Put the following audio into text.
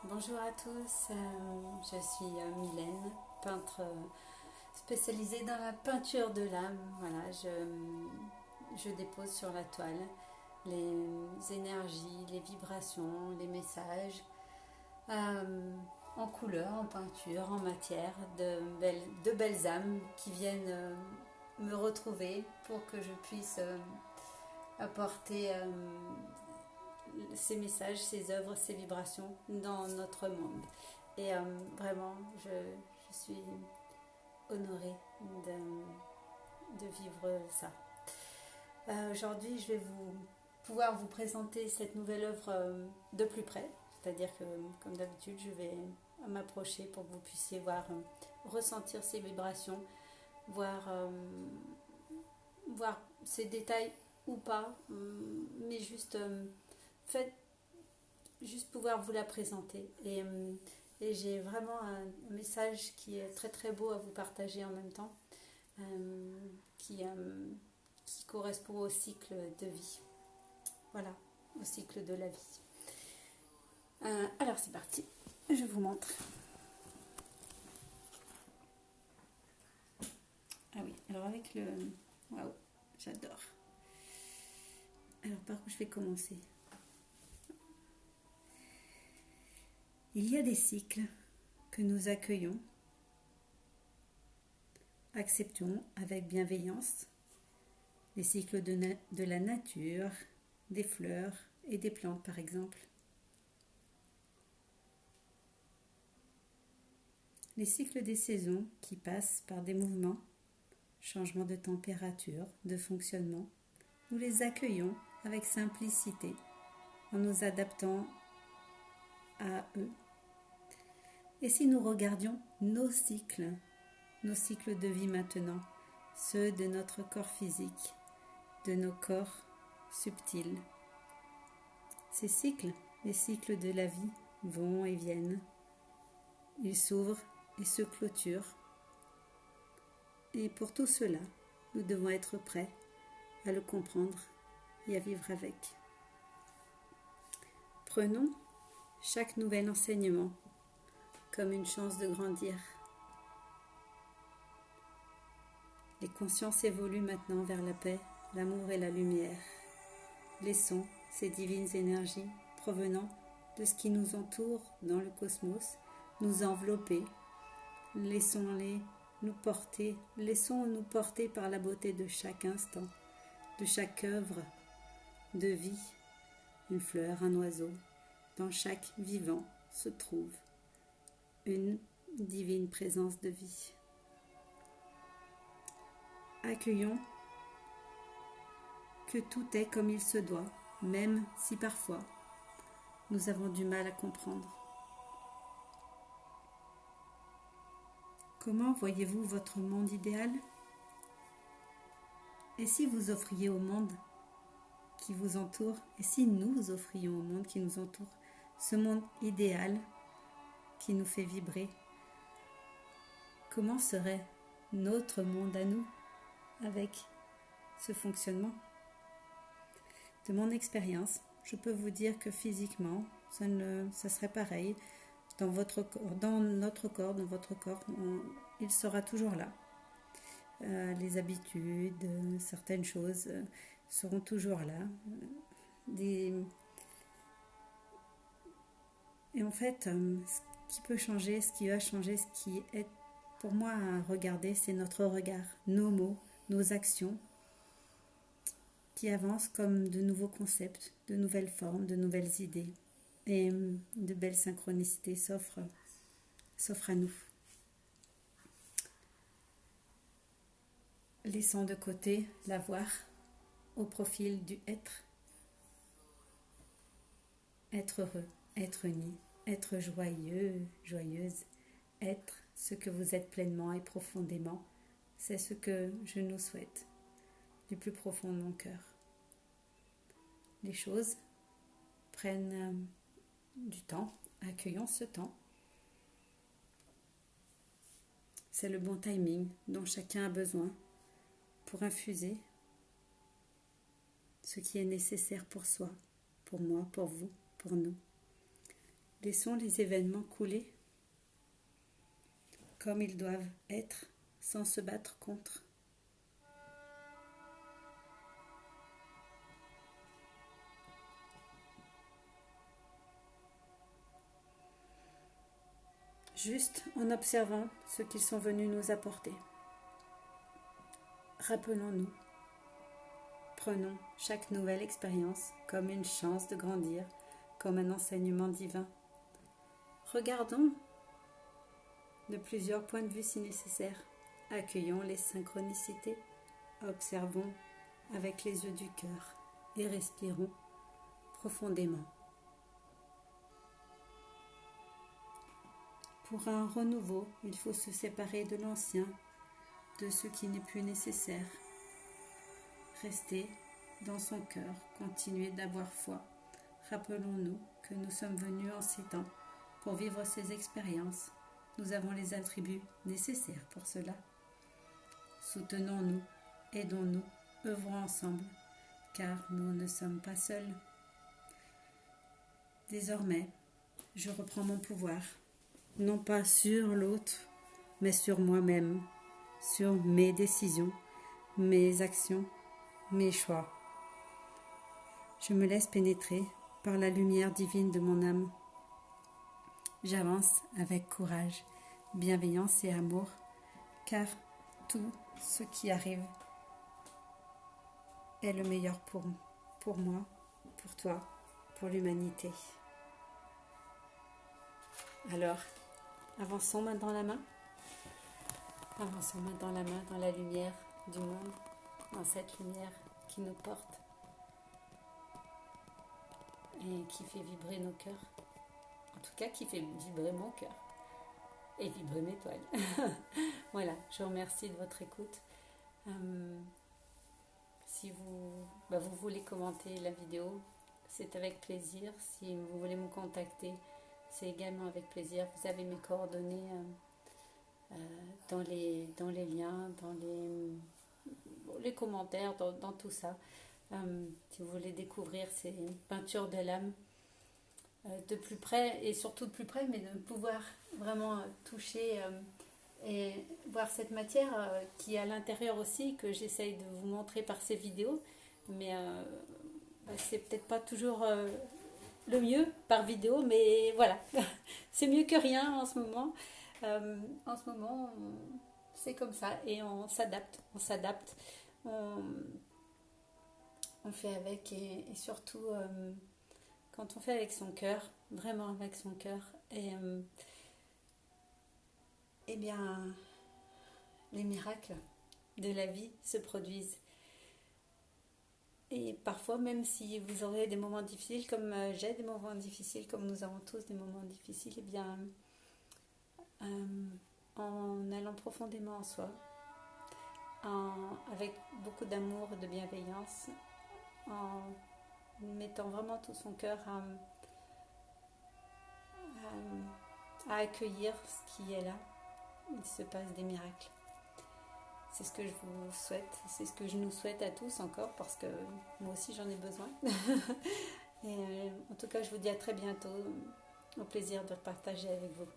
Bonjour à tous, je suis Mylène, peintre spécialisée dans la peinture de l'âme. Voilà, je dépose sur la toile les énergies, les vibrations, les messages en couleur, en peinture, en matière, de belles âmes qui viennent me retrouver pour que je puisse apporter ces messages, ces œuvres, ces vibrations dans notre monde. Et vraiment, je suis honorée de vivre ça. Aujourd'hui, je vais pouvoir vous présenter cette nouvelle œuvre de plus près. C'est-à-dire que, comme d'habitude, je vais m'approcher pour que vous puissiez voir, ressentir ces vibrations, voir, voir ces détails ou pas, mais faites juste pouvoir vous la présenter. Et j'ai vraiment un message qui est très très beau à vous partager en même temps, qui correspond au cycle de vie. Voilà, au cycle de la vie. Alors c'est parti, je vous montre. Ah oui, alors avec le... Waouh, j'adore. Alors par où je vais commencer? Il y a des cycles que nous accueillons, acceptons avec bienveillance, les cycles de la nature, des fleurs et des plantes par exemple. Les cycles des saisons qui passent par des mouvements, changements de température, de fonctionnement, nous les accueillons avec simplicité en nous adaptant à eux. Et si nous regardions nos cycles de vie maintenant, ceux de notre corps physique, de nos corps subtils. Ces cycles, les cycles de la vie, vont et viennent. Ils s'ouvrent et se clôturent. Et pour tout cela, nous devons être prêts à le comprendre et à vivre avec. Prenons chaque nouvel enseignement comme une chance de grandir. Les consciences évoluent maintenant vers la paix, l'amour et la lumière. Laissons ces divines énergies provenant de ce qui nous entoure dans le cosmos nous envelopper. Laissons-les nous porter, laissons-nous porter par la beauté de chaque instant, de chaque œuvre de vie. Une fleur, un oiseau, dans chaque vivant se trouve une divine présence de vie. Accueillons que tout est comme il se doit, même si parfois nous avons du mal à comprendre. Comment voyez-vous votre monde idéal? Et si vous offriez au monde qui vous entoure, et si nous offrions au monde qui nous entoure ce monde idéal qui nous fait vibrer, comment serait notre monde à nous avec ce fonctionnement? De mon expérience, je peux vous dire que physiquement, ça serait pareil. Dans votre corps, il sera toujours là. Les habitudes, certaines choses seront toujours là. Et en fait, ce qui peut changer, ce qui va changer, ce qui est pour moi à regarder, c'est notre regard, nos mots, nos actions qui avancent comme de nouveaux concepts, de nouvelles formes, de nouvelles idées. Et de belles synchronicités s'offrent à nous. Laissons de côté l'avoir au profil du être. Être heureux, être uni, être joyeux, joyeuse, être ce que vous êtes pleinement et profondément. C'est ce que je nous souhaite du plus profond de mon cœur. Les choses prennent du temps, accueillons ce temps. C'est le bon timing dont chacun a besoin pour infuser ce qui est nécessaire pour soi, pour moi, pour vous, pour nous. Laissons les événements couler comme ils doivent être, sans se battre contre. Juste en observant ce qu'ils sont venus nous apporter. Rappelons-nous, prenons chaque nouvelle expérience comme une chance de grandir, comme un enseignement divin. Regardons de plusieurs points de vue si nécessaire. Accueillons les synchronicités, observons avec les yeux du cœur et respirons profondément. Pour un renouveau, il faut se séparer de l'ancien, de ce qui n'est plus nécessaire. Rester dans son cœur, continuer d'avoir foi. Rappelons-nous que nous sommes venus en ces temps pour vivre ces expériences. Nous avons les attributs nécessaires pour cela. Soutenons-nous, aidons-nous, œuvrons ensemble, car nous ne sommes pas seuls. Désormais, je reprends mon pouvoir, non pas sur l'autre, mais sur moi-même, sur mes décisions, mes actions, mes choix. Je me laisse pénétrer par la lumière divine de mon âme. J'avance avec courage, bienveillance et amour, car tout ce qui arrive est le meilleur pour moi, pour toi, pour l'humanité. Alors, avançons main dans la main. Avançons main dans la main dans la lumière du monde, dans cette lumière qui nous porte et qui fait vibrer nos cœurs. En tout cas, qui fait vibrer mon cœur et vibrer mes toiles. Voilà, je vous remercie de votre écoute. Si vous voulez commenter la vidéo, c'est avec plaisir. Si vous voulez me contacter, c'est également avec plaisir. Vous avez mes coordonnées dans les liens, dans les commentaires, dans tout ça. Si vous voulez découvrir ces peintures de l'âme de plus près, et surtout de plus près, mais de pouvoir vraiment toucher et voir cette matière qui est à l'intérieur aussi, que j'essaye de vous montrer par ces vidéos, mais c'est peut-être pas toujours le mieux par vidéo, mais voilà, c'est mieux que rien en ce moment. C'est comme ça, et on s'adapte, on fait avec, et surtout quand on fait avec son cœur, vraiment avec son cœur, et bien les miracles de la vie se produisent. Et parfois, même si vous aurez des moments difficiles, comme j'ai des moments difficiles, comme nous avons tous des moments difficiles, et bien en allant profondément en soi, avec beaucoup d'amour et de bienveillance, en mettant vraiment tout son cœur à accueillir ce qui est là, il se passe des miracles. C'est ce que je vous souhaite, c'est ce que je nous souhaite à tous encore, parce que moi aussi j'en ai besoin. Et en tout cas, je vous dis à très bientôt, au plaisir de partager avec vous.